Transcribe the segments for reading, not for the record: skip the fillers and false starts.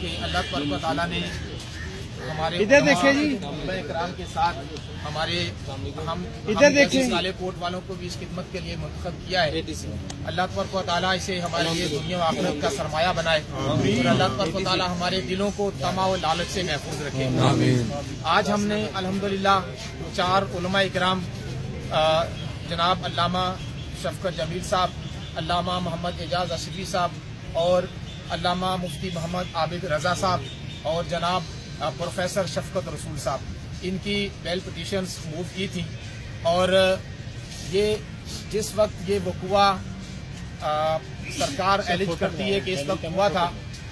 کہ اللہ تبارک و تعالیٰ نے ہمارے علماء اکرام کے ساتھ ہمارے سالے کوٹ والوں کو بھی اس خدمت کے لیے منتخب کیا ہے. اللہ تبارک و تعالیٰ اسے ہمارے لیے دنیا و آخرت کا سرمایہ بنائے اور اللہ تبارک و تعالیٰ ہمارے دلوں کو طمع و لالچ سے محفوظ رکھے. آج ہم نے الحمدللہ 4 علماء اکرام جناب علامہ شفقت جمیل صاحب، علامہ محمد اعجاز اشرفی صاحب اور علامہ مفتی محمد عابد رضا صاحب اور جناب پروفیسر شفقت رسول صاحب، ان کی بیل پٹیشنز موو کی تھیں. اور یہ جس وقت یہ وقوع سرکار ایلیج کرتی ہے کہ اس وقت ہوا تھا،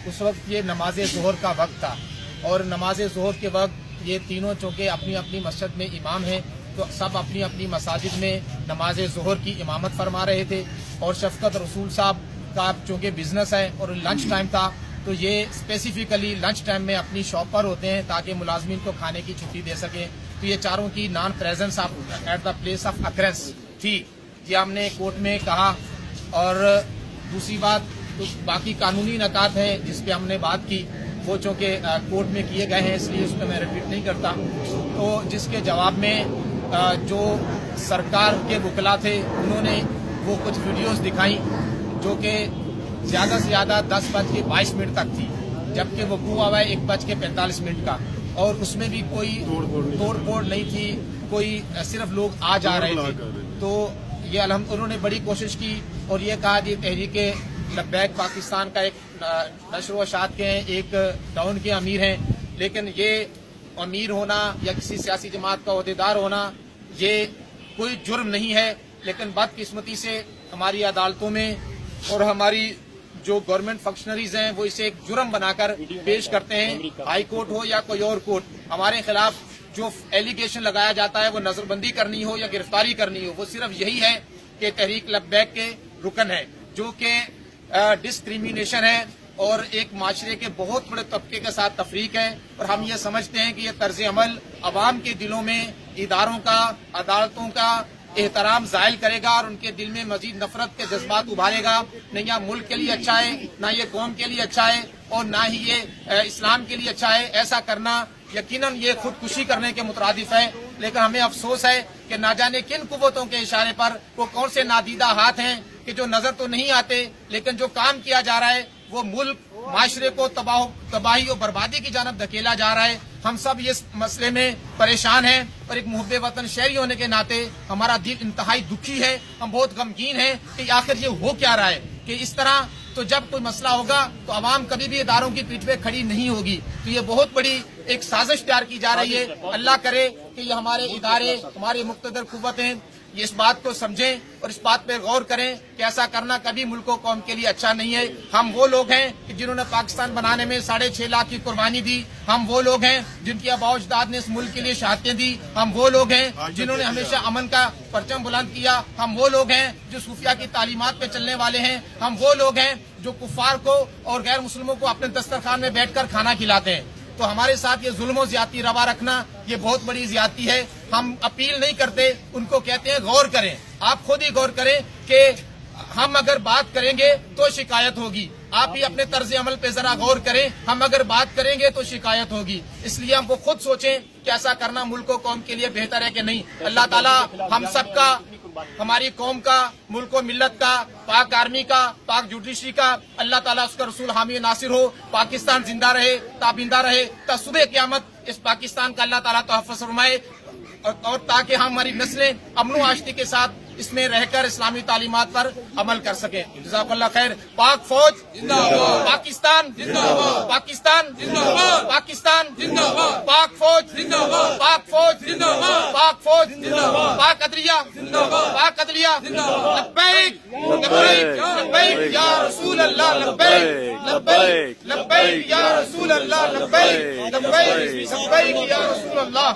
اس وقت یہ نماز ظہر کا وقت تھا اور نماز ظہر کے وقت یہ تینوں چونکہ اپنی اپنی مسجد میں امام ہیں تو سب اپنی اپنی مساجد میں نماز ظہر کی امامت فرما رہے تھے. اور شفقت رسول صاحب کا چونکہ بزنس ہے اور لنچ ٹائم تھا تو یہ اسپیسیفکلی لنچ ٹائم میں اپنی شاپ پر ہوتے ہیں تاکہ ملازمین کو کھانے کی چھٹی دے سکیں. تو یہ چاروں کی non presence at the place of occurrence تھی، یہ ہم نے کورٹ میں کہا. اور دوسری بات تو باقی قانونی نکات ہیں جس پہ ہم نے بات کی، وہ چونکہ کورٹ میں کیے گئے ہیں اس لیے اس پہ میں ریپیٹ نہیں کرتا. تو جس کے جواب میں جو سرکار کے وکلا تھے انہوں نے وہ کچھ ویڈیوز دکھائیں جو کہ زیادہ سے زیادہ 10:22 تک تھی، جبکہ وقوع ہوا ہے 1:45 کا، اور اس میں بھی کوئی توڑ پھوڑ نہیں تھی، کوئی صرف لوگ آ جا رہے تھے. تو یہ انہوں نے بڑی کوشش کی اور یہ کہا کہ تحریک لبیک پاکستان کا ایک نشر و اشاعت کے ہیں، ایک ٹاؤن کے امیر ہیں، لیکن یہ امیر ہونا یا کسی سیاسی جماعت کا عہدیدار ہونا یہ کوئی جرم نہیں ہے. لیکن بدقسمتی سے ہماری عدالتوں میں اور ہماری جو گورنمنٹ فنکشنریز ہیں وہ اسے ایک جرم بنا کر پیش کرتے ہیں. ہائی کورٹ ہو یا کوئی اور کورٹ، ہمارے خلاف جو ایلیگیشن لگایا جاتا ہے وہ نظر بندی کرنی ہو یا گرفتاری کرنی ہو، وہ صرف یہی ہے کہ تحریک لبیک کے رکن ہے، جو کہ ڈسکریمنیشن ہے اور ایک معاشرے کے بہت بڑے طبقے کے ساتھ تفریق ہے. اور ہم یہ سمجھتے ہیں کہ یہ طرز عمل عوام کے دلوں میں اداروں کا، عدالتوں کا احترام زائل کرے گا اور ان کے دل میں مزید نفرت کے جذبات ابھارے گا. نہ یہ ملک کے لیے اچھا ہے، نہ یہ قوم کے لیے اچھا ہے اور نہ ہی یہ اسلام کے لیے اچھا ہے. ایسا کرنا یقیناً یہ خودکشی کرنے کے مترادف ہے. لیکن ہمیں افسوس ہے کہ نہ جانے کن قوتوں کے اشارے پر وہ کون سے نادیدہ ہاتھ ہیں کہ جو نظر تو نہیں آتے لیکن جو کام کیا جا رہا ہے وہ ملک معاشرے کو تباہی اور بربادی کی جانب دھکیلا جا رہا ہے. ہم سب اس مسئلے میں پریشان ہیں اور ایک محب وطن شہری ہونے کے ناطے ہمارا دل انتہائی دکھی ہے. ہم بہت غمگین ہیں کہ آخر یہ ہو کیا رہا ہے کہ اس طرح تو جب کوئی مسئلہ ہوگا تو عوام کبھی بھی اداروں کی پیٹھ پہ کھڑی نہیں ہوگی. تو یہ بہت بڑی ایک سازش تیار کی جا رہی ہے. اللہ کرے کہ یہ ہمارے ادارے، ہماری مقتدر قوتیں یہ اس بات کو سمجھیں اور اس بات پہ غور کریں کہ ایسا کرنا کبھی ملک و قوم کے لیے اچھا نہیں ہے. ہم وہ لوگ ہیں کہ جنہوں نے پاکستان بنانے میں 6.5 لاکھ کی قربانی دی. ہم وہ لوگ ہیں جن کی آباء و اجداد نے اس ملک کے لیے شہادتیں دی. ہم وہ لوگ ہیں جنہوں نے ہمیشہ امن کا پرچم بلند کیا. ہم وہ لوگ ہیں جو صوفیہ کی تعلیمات پہ چلنے والے ہیں. ہم وہ لوگ ہیں جو کفار کو اور غیر مسلموں کو اپنے دسترخوان میں بیٹھ کر کھانا کھلاتے ہیں. تو ہمارے ساتھ یہ ظلم و زیادتی روا رکھنا یہ بہت بڑی زیادتی ہے. ہم اپیل نہیں کرتے، ان کو کہتے ہیں غور کریں. آپ خود ہی غور کریں کہ ہم اگر بات کریں گے تو شکایت ہوگی. آپ ہی اپنے طرز عمل پہ ذرا غور کریں. ہم اگر بات کریں گے تو شکایت ہوگی. اس لیے ہم کو خود سوچیں کہ ایسا کرنا ملک و قوم کے لیے بہتر ہے کہ نہیں. اللہ تعالیٰ ہم سب کا، ہماری قوم کا، ملک و ملت کا، پاک آرمی کا، پاک جوڈیشری کا اللہ تعالیٰ اس کا رسول حامی ناصر ہو. پاکستان زندہ رہے، تابندہ رہے، تا صبح قیامت اس پاکستان کا اللہ تعالیٰ تحفظ فرمائے اور تاکہ ہماری نسلیں امن و آشتی کے ساتھ اس میں رہ کر اسلامی تعلیمات پر عمل کر سکیں. جزاک اللہ خیر. پاک فوج زندہ باد، پاکستان زندہ باد، پاکستان زندہ باد، پاکستان زندہ باد، پاک فوج زندہ باد، پاک فوج زندہ باد، پاک فوج زندہ باد، پاک عدلیہ زندہ باد، پاک عدلیہ زندہ باد. لبیک لبیک لبیک یا رسول اللہ، لبیک لبیک لبیک یا رسول اللہ، لبیک لبیک لبیک یا رسول اللہ.